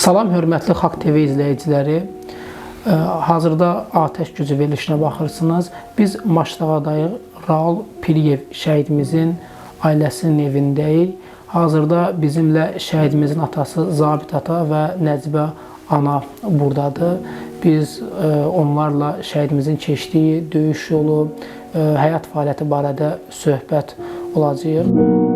Salam, hörmətli Xalq TV izləyiciləri. Hazırda Atəş Gücü verilişinə baxırsınız. Biz Maşdağadayıq, Raul Piriyev şəhidimizin ailəsinin evindəyik. Hazırda bizimlə şəhidimizin atası Zabit ata və Nəcibə ana buradadır. Biz onlarla şəhidimizin keçdiyi döyüş yolu, həyat fəaliyyəti barədə söhbət olacağıq.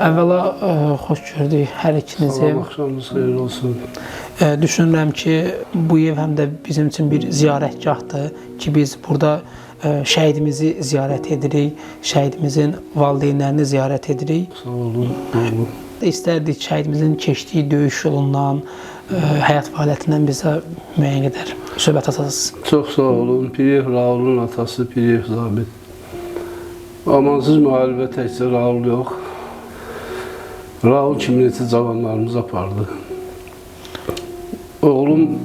Əvvəla xoş gördük hər ikinizi. Salam, axşamınız xeyir olsun. Düşünürəm ki, bu ev həm də bizim üçün bir ziyarətgahdır ki, biz burada şəhidimizi ziyarət edirik, şəhidimizin valideynlərini ziyarət edirik. Sağ olun, sağ olun. İstərdik şəhidimizin keçdiyi döyüş yolundan, həyat fəaliyyətindən bizə müəyyən qədər söhbət açasınız. Çox sağ olun. Piriyev Raulun atası Piriyev Zabit. Amansız müharibə təkcə Raul yox. Raul kimliyyətli cavanlarımız apardı. Oğlum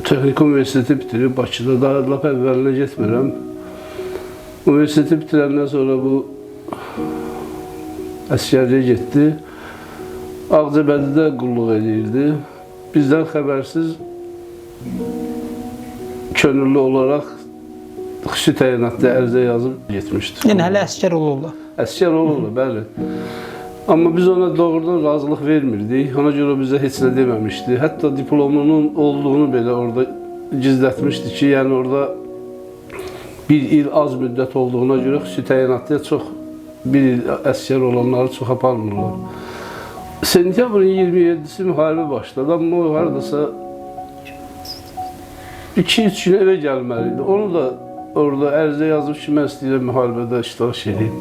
Texniki Universiteti bitirib Bakıda, daha lap əvvəlinə getmirəm. Universiteti bitirəndən sonra bu əsgərliyə getdi. Ağcabədidə qulluq edirdi. Bizdən xəbərsiz könüllü olaraq xüsusi təyinatda ərizə yazıb getmişdir. Yəni hələ əsgər olurlar. Əsgər olurlar, bəli. Amma biz ona doğrudan razılıq vermirdik. Ona görə bizə heç nə deməmişdi. Hətta diplomunun olduğunu belə orada gizlətmişdi ki, yəni orada bir il az müddət olduğuna görə xüsusi təyinatlıya çox bir il əsgər olanları çox aparmırlar. Sentyabrın 27-si müharibə başladı, amma o haradasa 2-3 gün evə gəlməliydi. Onu da orada ərizə yazıb ki, mən istəyirəm müharibədə iştirak edeyim.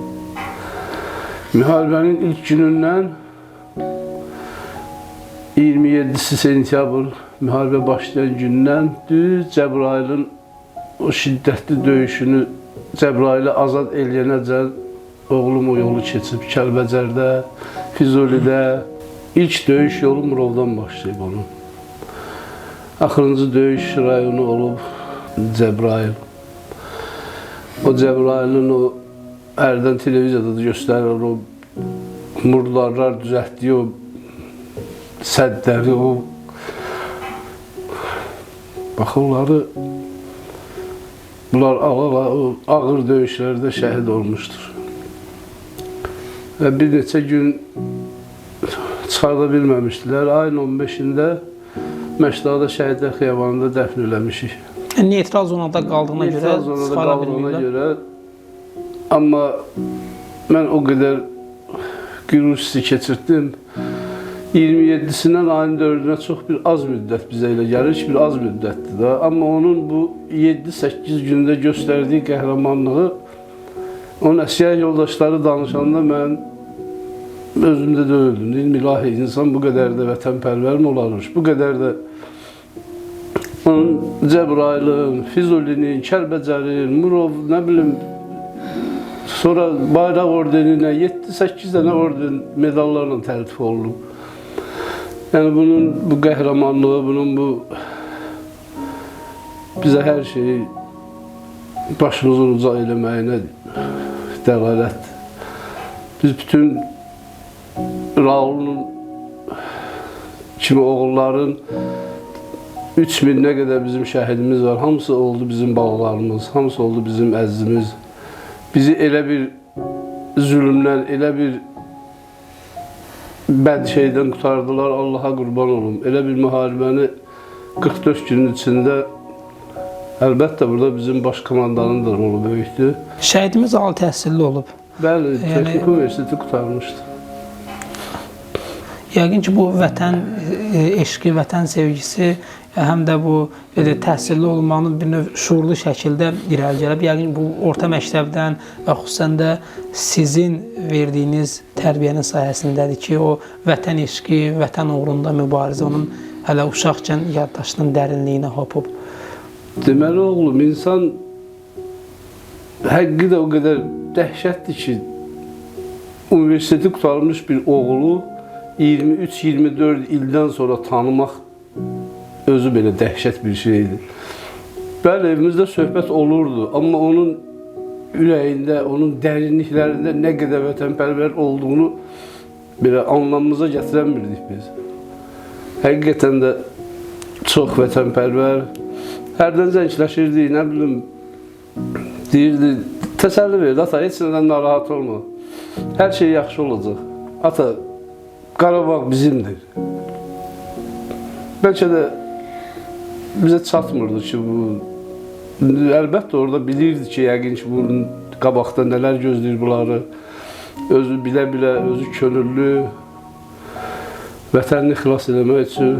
Müharibənin ilk günündən 27-si sentyabr müharibə başlayan gündən düz Cəbrayılın o şiddətli döyüşünü Cəbrayılı azad eləyənəcən oğlum o yolu keçib Kəlbəcərdə, Füzulidə. İlk döyüş yolu Murovdan başlayıb onun. Axırıncı döyüş rayonu olub Cəbrayıl. O Cəbrayılın o Ərdən televiziyada da göstərir, o murdarlar düzəltdiyi o səddləri, o baxımları, bunlar ağır döyüşlərdə şəhid olmuşdur. Və bir neçə gün çıxarda bilməmişdilər. Ayın 15-də Məşdağda Şəhidlər Xiyabanında dəfn eləmişik. Neytral zonada qaldığına görə çıxara bilmirlər. Amma mən o qədər qürur hissi keçirtdim. 27-sindən ayın 4-ünə çox bir az müddət bizə elə gəlir ki, bir az müddətdir də. Amma onun bu 7-8 gündə göstərdiyi qəhrəmanlığı, onun əsgər yoldaşları danışanda mən özümdə də öldüm. Dedim, ilahi, insan bu qədər də vətənpərvər mi olarmış? Bu qədər də onun Cəbrayılın, Füzulinin, Kəlbəcərin, Murov, nə bilim, sonra bayraq ordeninə 7-8 dənə orden medallarla təltif olunub. Yəni bunun bu qəhrəmanlığı, bunun bu bizə hər şeyi başımızın uca eləməyinə dəlalətdir. Biz bütün Raulun kimi oğulların 3000 nə qədər bizim şəhidimiz var. Hamısı oldu bizim bağlarımız, hamısı oldu bizim əzizimiz. Bizi elə bir zülmdən, elə bir bəd şeydən qurtardılar, Allaha qurban olum. Elə bir müharibəni 44 günün içində, əlbəttə burada bizim baş komandanın da rolu böyükdür. Şəhidimiz ali təhsilli olub. Bəli, Texnik Universiteti qurtarmışdı. Yəqin ki, bu vətən eşqi, vətən sevgisi, həm də bu təhsilli olmanın bir növ şuurlu şəkildə irəli gəlib. Yəqin bu orta məktəbdən və xüsusən də sizin verdiyiniz tərbiyənin sayəsindədir ki, o vətən eşqi, vətən uğrunda mübarizə onun hələ uşaqkən yaddaşının dərinliyinə hopub. Deməli oğlum, insan həqqi də o qədər dəhşətdir ki, universiteti qurtarmış bir oğlu 23-24 ildən sonra tanımaq özü belə dəhşət bir şeydir. Bəli, evimizdə söhbət olurdu, amma onun ürəyində, onun dərinliklərində nə qədər vətənpərvər olduğunu belə anlamımıza gətirəmirdik biz. Həqiqətən də çox vətənpərvər. Hərdən zəngləşirdik, nə bilim, deyirdi, təsəlli verdi, ata, heç nədən narahat olma, hər şey yaxşı olacaq. Ata, Qarabağ bizimdir. Bəlkə də bizə çatmırdı ki, əlbəttə orada bilirdi ki, yəqin ki, bunun qabaqda nələr gözləyir bunları. Özü bilə-bilə, özü könüllü, vətənini xilas eləmək üçün,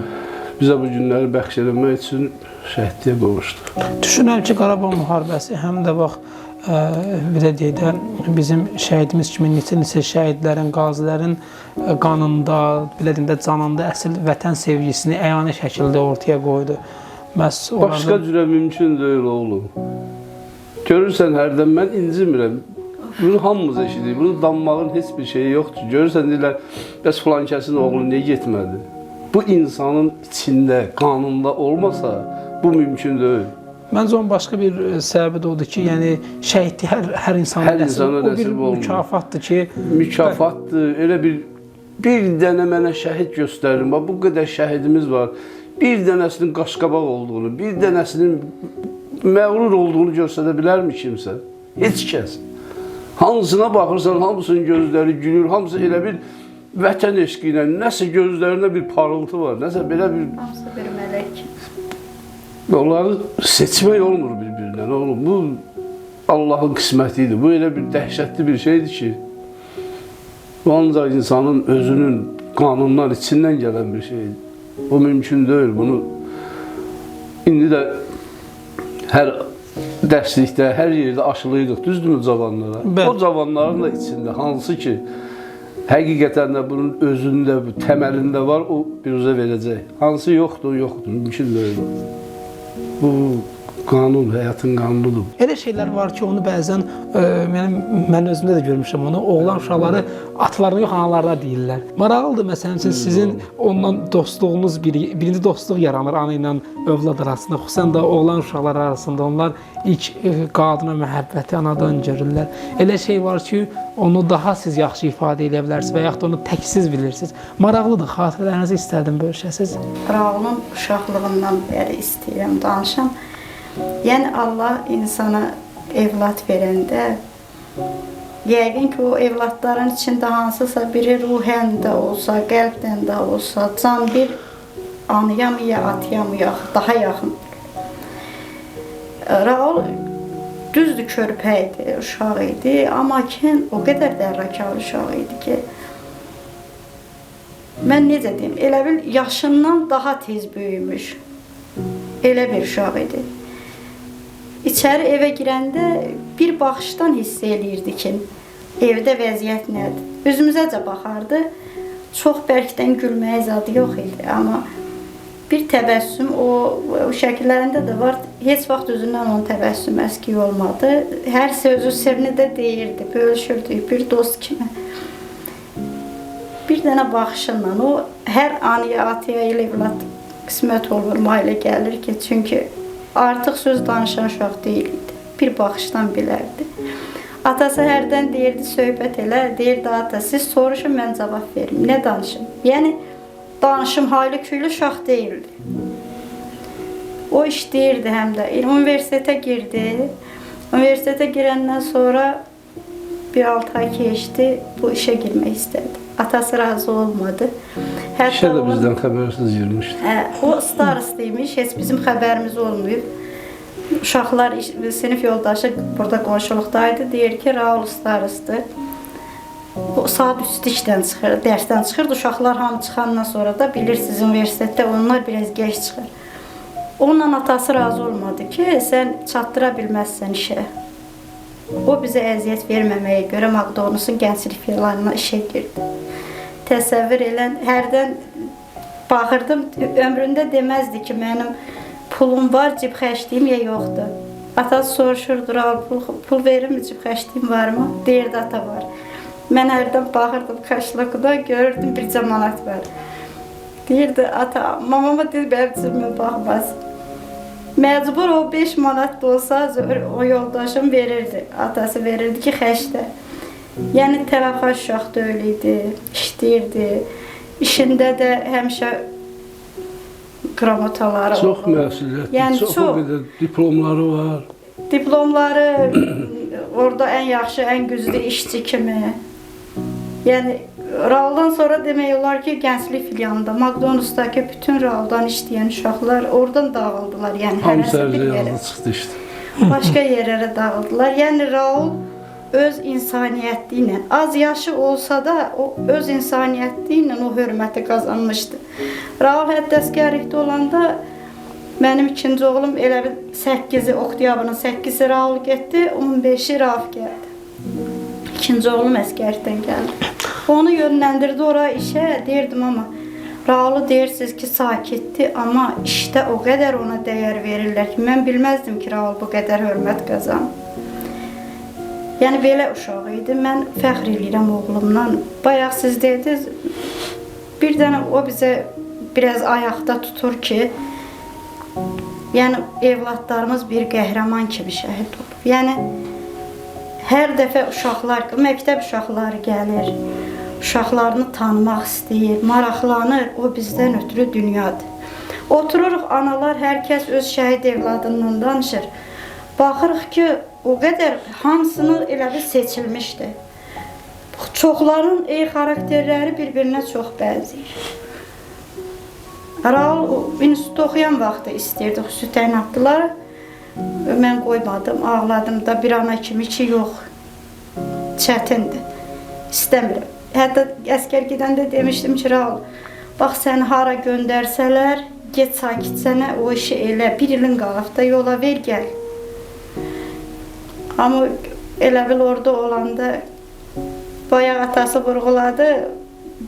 bizə bu günləri bəxş eləmək üçün şəhidliyə qovuşdu. Düşünürəm ki, Qarabağ müharibəsi həm də bax, belə deyək də, bizim şəhidimiz kimi neçə şəhidlərin, qazilərin qanında, belə deyək də, canında əsl vətən sevgisini əyani şəkildə ortaya qoydu. Başqa cürə mümkün deyil oğlum. Görürsən, hərdən mən incimirəm. Bunu hamımız eşidir. Bunu danmağın heç bir şeyi yoxdur. Görürsən, deyirlər, bəs filan kəsin oğlu niyə getmədi? Bu insanın içində, qanunda olmasa, bu mümkün deyil. Məncə onun başqa bir səbəbi də odur ki, yəni şəhidlik hər insana nəsib. O bir mükafatdır ki... Mükafatdır, elə bir dənə mənə şəhid göstərin. Bu qədər şəhidimiz var. Bir dənəsinin qaşqabaq olduğunu, bir dənəsinin məğrur olduğunu göstərə bilərmi kimsə? Heç kəs. Hansına baxırsan, hamısının gözləri gülür, hamısı elə bir vətən eşqi ilə, nəsə gözlərində bir parıltı var, nəsə belə bir... Hamısı bir mələk. Onları seçmək olmur bir-birindən, oğlum. Bu Allahın qismətidir. Bu elə bir dəhşətli bir şeydir ki, bu ancaq insanın özünün qanunlar içindən gələn bir şeydir. O mümkün deyil. Bunu indi də hər dərslikdə, hər yerdə aşılayırdıq, düzdürmü cavanlara? O cavanların da içində hansı ki, həqiqətən də bunun özündə, təməlində var, o biruzə verəcək. Hansı yoxdur, yoxdur, mümkün deyil. Bu qanun, həyatın qanunudur. Elə şeylər var ki, onu bəzən, mən özümdə də görmüşəm onu, oğlan uşaqları atlarına yox, analarına deyirlər. Maraqlıdır, məsələn, sizin ondan dostluğunuz, birinci dostluq yaranır ana ilə övlad arasında, xüsusən də oğlan uşaqları arasında. Onlar ilk qadına məhəbbəti anadan görürlər. Elə şey var ki, onu daha siz yaxşı ifadə edə bilərsiniz və yaxud da onu tək siz bilirsiniz. Maraqlıdır, xatirələrinizi istərdim bölüşəsiniz. Rağolun uşaqlığından bəri istəyirəm, danışam. Yəni Allah insana evlad verəndə, yəqin ki, o evladların içində hansısa biri ruhən də olsa, qəlbdən də olsa, can bir anıya mı ya, atıya mı daha yaxın. Rağol düzdür, körpə idi, uşaq idi, amma ki, o qədər dərrakar uşaq idi ki, mən necə deyim, elə bil yaşından daha tez böyümüş, elə bir uşaq idi. İçəri evə girəndə bir baxışdan hiss eləyirdi ki, evdə vəziyyət nədir? Üzümüzəcə baxardı, çox bərkdən gülməyə zadı yox idi, amma bir təbəssüm, o şəkillərində də var, heç vaxt üzündən onun təbəssüm əski olmadı. Hər sözü sirrini də deyirdi, bölüşürdük bir dost kimi. Bir dənə baxışınla, o hər anıya, atıya ilə evlad qismət olurma ilə gəlir ki, çünki artıq söz danışan uşaq deyildi. Bir baxışdan bilərdi. Atası hərdən deyirdi, söhbət elə, deyirdi ata, siz soruşun, mən cavab verim, nə danışım? Yəni, danışım haylı küylü uşaq deyildi. O işləyirdi həm də. Universitetə girdi. Universitetə girəndən sonra bir 6 ay keçdi, bu işə girmək istədi. Atası razı olmadı. İşe de oğlum- bizden habersiz girmişti. O starostaymış, heç bizim xəbərimiz olmayıb. Uşaqlar, sinif yoldaşı burada qonşuluqdaydı, deyir ki, Raul starostdur. O saat 3-də işdən çıxır, dərsdən çıxırdı. Uşaqlar hamı çıxandan sonra da bilirsiniz, universitetdə onlar biraz geç çıxır. Onunla atası razı olmadı ki, sən çatdıra bilməzsən işə. O bizə əziyyət verməməyə görə McDonald's-un gənclik filialına işə girdi. Təsəvvür elən, hərdən baxırdım, ömründə deməzdi ki, mənim pulum var, cib xərcliyim ya yoxdur. Atası soruşurdu, Raul, pul verirmi, cib xərcliyim varmı? Deyirdi, ata var. Mən hərdən baxırdım kaşlıqda, görürdüm bir manat var. Deyirdi, ata, mamama dedi, mənim cibimə baxmaz. Məcbur o 5 manat da olsa, o yoldaşım verirdi, atası verirdi ki, xərclə. Yəni, tələxaş uşaq da öyleydi, işləyirdi. İşində də həmişə qramotaları Çox məsuliyyətli, Yəni, çox o qədər diplomları var. Diplomları orada ən yaxşı, ən güclü işçi kimi. Yəni, Rauldan sonra demək olar ki, gənclik filialında, McDonald's-daki bütün Rauldan işləyən uşaqlar oradan dağıldılar. Yəni, Hamısı hərəsi bir ərzə yerə, yazdı çıxdı işte. başqa yerlərə dağıldılar. Yəni, Raul öz insaniyyəti ilə, az yaşı olsa da, o öz insaniyyəti ilə o hörməti qazanmışdı. Raul hətta əsgərlikdə olanda, mənim ikinci oğlum elə bir 8-i, oktyabrın 8-i Raul getdi, 15-i Rauf gəldi. İkinci oğlum əsgərlikdən gəldi. Onu yönləndirdi oraya işə, deyirdim amma Raulu deyirsiniz ki, sakitdir, amma işdə o qədər ona dəyər verirlər ki, mən bilməzdim ki, Raul bu qədər hörmət qazanır. Yəni, belə uşaq idi. Mən fəxr edirəm oğlumdan. Bayaq siz dediniz, bir dənə o bizə biraz ayaqda tutur ki, yəni, evladlarımız bir qəhrəman kimi şəhid olur. Yəni, hər dəfə uşaqlar, məktəb uşaqları gəlir, uşaqlarını tanımaq istəyir, maraqlanır, o bizdən ötürü dünyadır. Otururuq, analar, hər kəs öz şəhid evladından danışır. Baxırıq ki, o qədər hamısını elə bir seçilmişdi. Çoxların xarakterləri bir-birinə çox bənzəyir. Raul institutda oxuyan vaxtı istəyirdi xüsusi təyinatlıları. Mən qoymadım, ağladım da bir ana kimi ki, yox, çətindir, istəmirəm. Hətta əskər gedəndə demişdim ki, Raul, bax, səni hara göndərsələr, get sakitsənə, o işi elə, bir ilin qalıb da yola ver, gəl. Amma elə bil orada olanda, bayaq atası vurğuladı,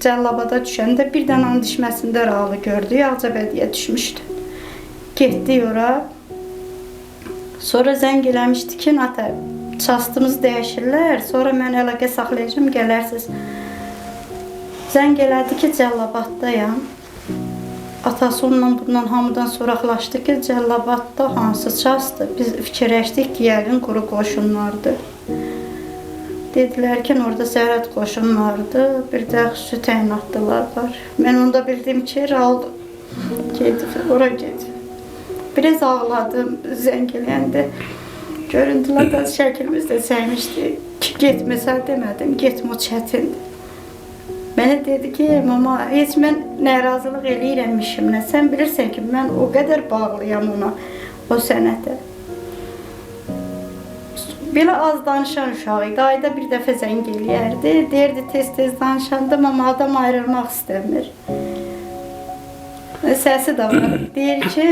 Cəllabada düşəndə bir dənə and içməsində Raulu gördü, Ağcabədiyə düşmüşdü. Getdi ora. Sonra zəng eləmişdi ki, ata, çastımız dəyişirlər, sonra mən əlaqə saxlayacağım, gələrsiniz. Zəng elədi ki, Cəllabaddayam. Atası ondan bundan hamıdan soraqlaşdı ki, Cəllabadda hansı çastdır? Biz fikirləşdik ki, yəqin quru qoşunlardır. Dedilər ki, orada sərhəd qoşunlardır, bir də xüsusi təyinatlılar var. Mən onda bildim ki, Raul gedib, ora gedib. Biraz ağladım, zəng eləyəndə. Görüntülər də şəkilimiz də çəkmişdi ki, getməsən demədim, getmə o çətindir. Mənə dedi ki, mama, heç mən narazılıq eləyirəm işimlə. Sən bilirsən ki, mən o qədər bağlıyam ona, o sənətə. Belə az danışan uşaq idi, ayda bir dəfə zəng eləyərdi. Deyirdi, tez-tez danışandım, amma adam ayrılmaq istəmir. Səsi də var. Deyir ki,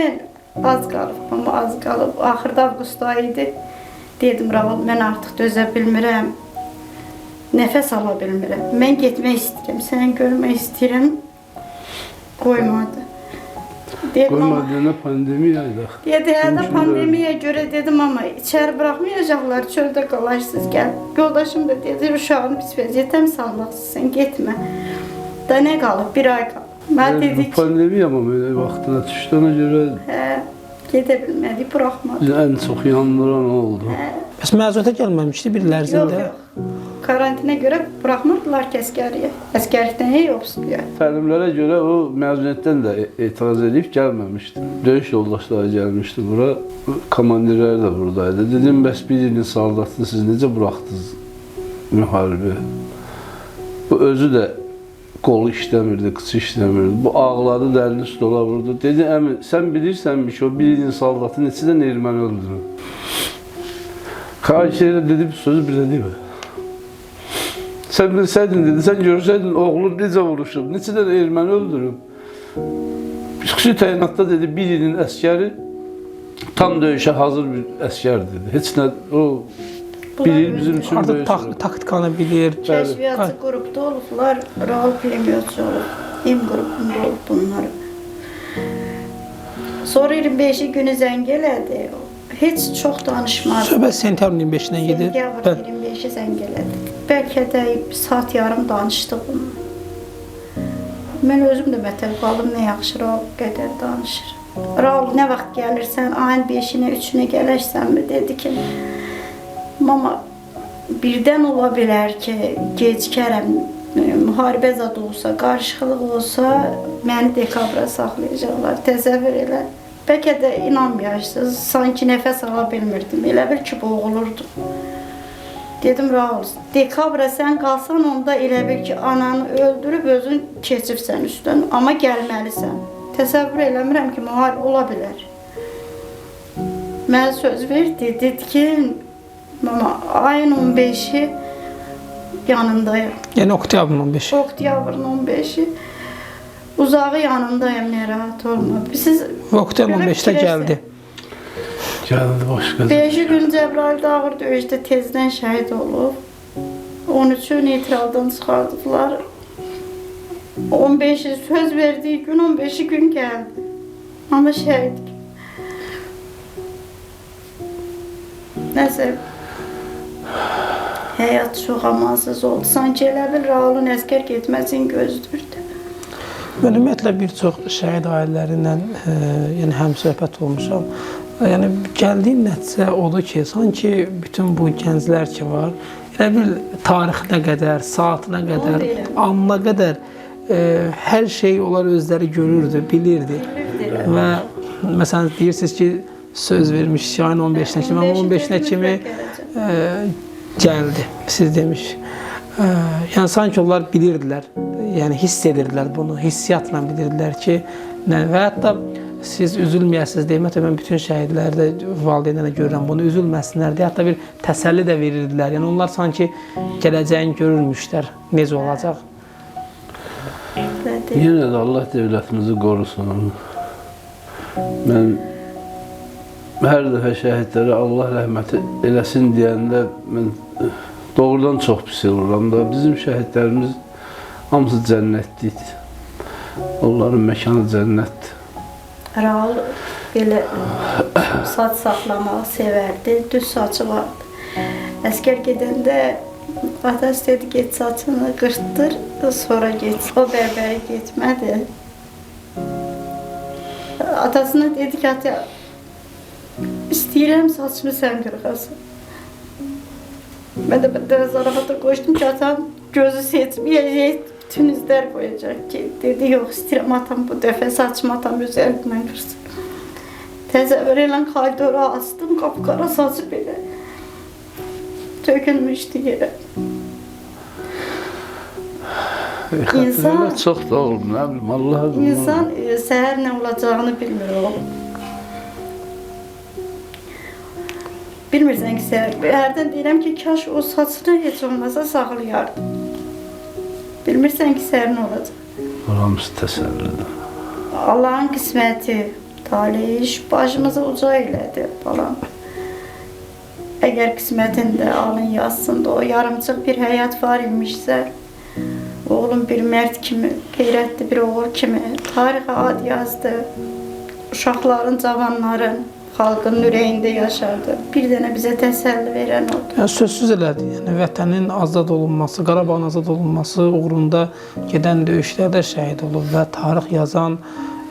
az qalıb, amma az qalıb. Axırda avqustda idi. Dedim, Raul, mən artıq dözə bilmirəm. Nəfəs ala bilmirəm. Mən getmək istəyirəm, səni görmək istəyirəm. Qoymadı. Qoymadığına pandemiyaydı. Yediyədə pandemiyaya görə dedim, amma içəri buraxmayacaqlar, çöldə qalarsınız, gəl. Yoldaşım da dedi, uşağını pis vəziyyətə mi salmaqsın, getmə. Da nə qalıb, bir ay qalıb. Mən dedik, Bu pandemiya mı böyle vaxtına düşdü, ona görə gedə bilmədik, buraxmadı. bizi ən çox yandıran oldu. Bəs məzuniyyətə gəlməmişdi bir il Yox, ərzində? yox. Karantinə görə buraxmırdılar ki, əskəriyə. Əskərlikdən yoxsun. Təlimlərə görə o məzuniyyətdən də etiraz edib gəlməmişdi. Döyüş yoldaşları gəlmişdi bura, komandirlər də buradaydı. Dedim, bəs bir ilin saldatını siz necə buraxdınız müharibə? Bu özü də qolu işləmirdi, qıçı işləmirdi. Bu ağladı, dəlini stola vurdu. Dedi, əmi, sən bilirsənmi ki, o bir ilin saldatı neçə dənə erməni öldürüb? Xahiş edirəm, dedi, bir sözü bizə deyil. Sən bilsəydin, dedi, sən görsəydin, oğlun necə vuruşub, neçə dənə erməni öldürüb? Xüsusi təyinatda, dedi, bir ilin əskəri tam döyüşə hazır bir əskər, dedi. Heç nə, o bir il bizim üçün Artıq taktikanı bilir. Kəşfiyyatçı qrupda olublar, Raul pulemyotçu olub, İM qrupunda olub bunlar. Sonra 25-i günü zəng elədi, heç çox danışmadı. Söhbət sentyabrın 25-nə gedir. Sentyabr 25-i zəng elədi. Bəlkə də saat yarım danışdıq bunu. Mən özüm də mətəl qalım, nə yaxşı Raul qədər danışır. Raul, nə vaxt gəlirsən, ayın 5-inə, 3-ünə gələrsənmi, dedi ki, mama, birdən ola bilər ki, gecikərəm, müharibə zad olsa, qarışıqlıq olsa, məni dekabra saxlayacaqlar, təsəvvür elə. Bəlkə də inanmayarsınız, sanki nəfəs ala bilmirdim, elə bil ki, boğulurdum. Dedim, Raul, dekabra sən qalsan, onda elə bil ki, ananı öldürüb, özün keçibsən üstdən, amma gəlməlisən. Təsəvvür eləmirəm ki, müharibə ola bilər. Mənə söz verdi, dedi ki, mama, ayın 15-i yanındayım. Yəni oktyabrın 15-i. Oktyabrın 15-i. Uzağı yanındayım, narahat olma. Siz Oktyabrın 15-də gəldi. Gəldi başqa. 5-ci gün Cəbrayıldə ağır döyüşdə tezdən şəhid olub. 13-ü neytraldan çıxardıblar. 15-i söz verdiyi gün 15-i gün gəldi. Amma şəhid. Nəsə, həyat çox amansız oldu. Sanki elə bil Raulun əskər getməsini gözlürdü. Mən ümumiyyətlə bir çox şəhid ailələrindən yəni həmsöhbət olmuşam. Yəni gəldiyim nəticə odur ki, sanki bütün bu gənclər ki var, elə bil tarixinə qədər, saatına qədər, anına qədər hər şey onlar özləri görürdü, bilirdi. Və məsələn deyirsiniz ki, söz vermiş ayın 15-nə kimi, amma 15-nə kimi gəldi, siz demiş. Yəni sanki onlar bilirdilər, yəni hiss edirdilər bunu, hissiyatla bilirdilər ki, və hətta siz üzülməyəsiniz deyə, mən bütün şəhidlərdə valideynlərə görürəm bunu, üzülməsinlər deyə, hətta bir təsəlli də verirdilər. Yəni onlar sanki gələcəyin görürmüşlər, necə olacaq. Yenə də Allah dövlətimizi qorusun. Mən hər dəfə şəhidlərə Allah rəhməti eləsin deyəndə mən doğrudan çox pis oluram da. Bizim şəhidlərimiz hamısı cənnətlidir. Onların məkanı cənnətdir. Raul belə saç saxlamağı sevərdi, düz saçı vardı. Əskər gedəndə atası dedi, get saçını qırtdır, sonra get. O bərbərə getmədi. Atasına dedi ki, ata, istəyirəm saçımı sən qırxasın. Mən də zarafata qoşdum ki, atam gözü seçməyəcək, bütün izlər qoyacaq ki, dedi, yox, istəyirəm atam bu dəfə saçımı atam üzərindən qırsın. Təzəvvür elən koridora astım, qapqara saçı belə tökülmüşdü yerə. İnsan çox da oldu, nə bilim, Allah'a İnsan səhər nə olacağını bilmir oğlum. Bilmirsən ki, səhər. Hərdən deyirəm ki, kaş o saçını heç olmasa saxlayardım. Bilmirsən ki, səhər nə olacaq. Oramız təsəllidir. Allahın qisməti, talih, başımızı uca elədi balam. Əgər qismətində alın yazsın da o yarımçıq bir həyat var imişsə, oğlum bir mərd kimi, qeyrətli bir oğul kimi tarixə ad yazdı. Uşaqların, cavanların, xalqın ürəyində yaşardı. Bir dənə bizə təsəlli verən oldu. Yəni sözsüz elədi. Yəni vətənin azad olunması, Qarabağın azad olunması uğrunda gedən döyüşlərdə şəhid olub və tarix yazan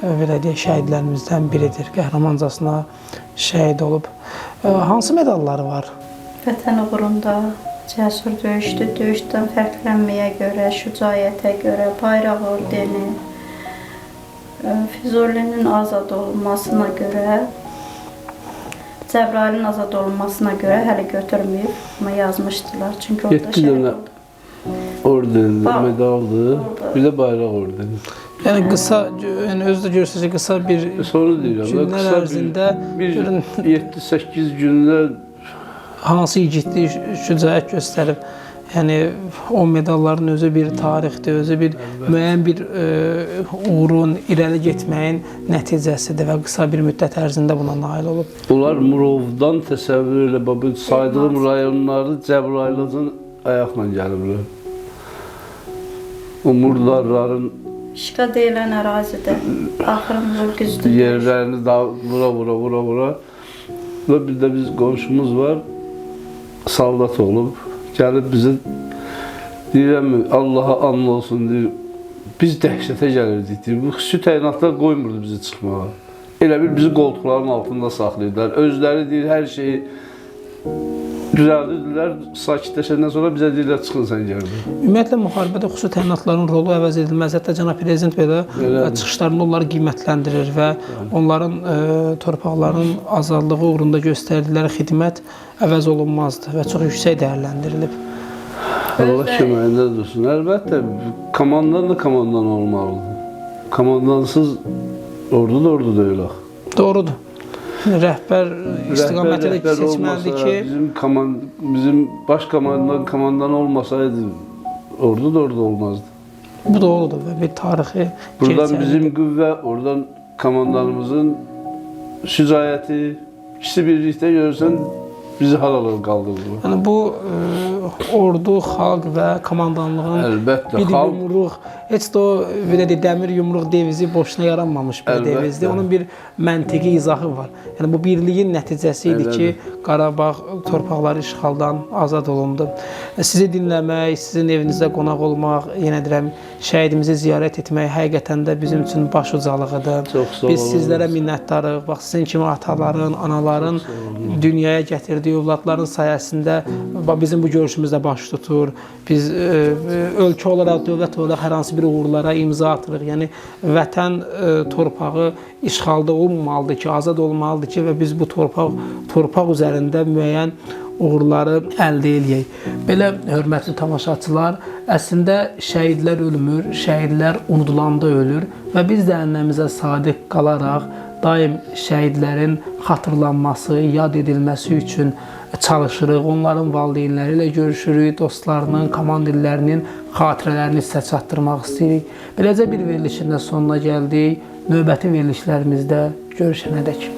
belə deyək şəhidlərimizdən biridir. Qəhrəmancasına şəhid olub. Hansı medalları var? Vətən uğrunda cəsur döyüşdü, döyüşdən fərqlənməyə görə, şücaətə görə, bayraq ordeni, Füzulinin azad olunmasına görə, Cəbrayılın azad olunmasına görə hələ götürməyib, amma yazmışdılar. Çünki orada şəhid oldu. Orden, Bak, medaldı, orada. bir də bayraq ordeni. Yəni qısa, yəni özü də görürsünüz ki, qısa bir Sonra deyirəm, günlər qısa ərzində bir görün 7-8 gündə hansı igidlik, şücaət göstərib. Yəni o medalların özü bir tarixdir, özü bir müəyyən bir uğurun, irəli getməyin nəticəsidir və qısa bir müddət ərzində buna nail olub. onlar Murovdan təsəvvür elə, bu saydığım rayonları Cəbrayıldan ayaqla gəliblər. O murdarların İşqa deyilən ərazidə axırımızı güzdür. yerlərini da vura. Və bir də biz qonşumuz var, saldat olub, gəlib bizə deyirəm, Allaha and olsun deyir, biz dəhşətə gəlirdik deyir, bu xüsusi təyinatlar qoymurdu bizi çıxmağa. Elə bir bizi qoltuqların altında saxlayırdılar, özləri deyir, hər şeyi düzəldirdilər, sakitləşəndən sonra bizə deyirlər, çıxın sən gəldi. Ümumiyyətlə, müharibədə xüsusi təyinatların rolu əvəz edilməz. Hətta cənab prezident belə çıxışlarında onları qiymətləndirir və onların torpaqların azadlığı uğrunda göstərdikləri xidmət əvəz olunmazdır və çox yüksək dəyərləndirilib. Allah köməyində dursun. Əlbəttə, komandan da komandan olmalıdır. Komandansız ordu da ordu deyil axı. Doğrudur. Rəhbər istiqaməti də Rəhbər seçməlidir olmasa, ki, bizim baş komandan olmasaydı ordu da ordu olmazdı. bu doğrudur və bir tarixi Buradan gerçəkdir. bizim qüvvə, oradan komandanımızın şücaəti, ikisi birlikdə görürsən bizi haralara qaldırır. Yəni bu ordu, xalq və komandanlığın Əlbəttə, bir xalq yumruq, heç də o belə deyək, dəmir yumruq devizi boşuna yaranmamış bir Əlbəttə. devizdir. Onun bir məntiqi izahı var. Yəni bu birliyin nəticəsi idi ki, Qarabağ torpaqları işğaldan azad olundu. Sizi dinləmək, sizin evinizdə qonaq olmaq, yenə deyirəm, şəhidimizi ziyarət etmək həqiqətən də bizim üçün baş ucalığıdır. Çox sağ Biz olun. sizlərə minnətdarıq. Bax, sizin kimi ataların, anaların dünyaya gətirdiyi övladların sayəsində bizim bu görüşümüzdə baş tutur. Biz ölkə olaraq, dövlət olaraq hər hansı bir uğurlara imza atırıq. Yəni vətən torpağı işğalda olmamalıdır ki, azad olmalıdır ki və biz bu torpaq üzərində müəyyən uğurları əldə eləyək. Belə hörmətli tamaşaçılar, əslində şəhidlər ölmür, şəhidlər unudulanda ölür və biz də ənənəmizə sadiq qalaraq daim şəhidlərin xatırlanması, yad edilməsi üçün çalışırıq. Onların valideynləri ilə görüşürük, dostlarının, komandirlərinin xatirələrini sizə çatdırmaq istəyirik. Beləcə bir verilişin də sonuna gəldik. Növbəti verilişlərimizdə görüşənədək.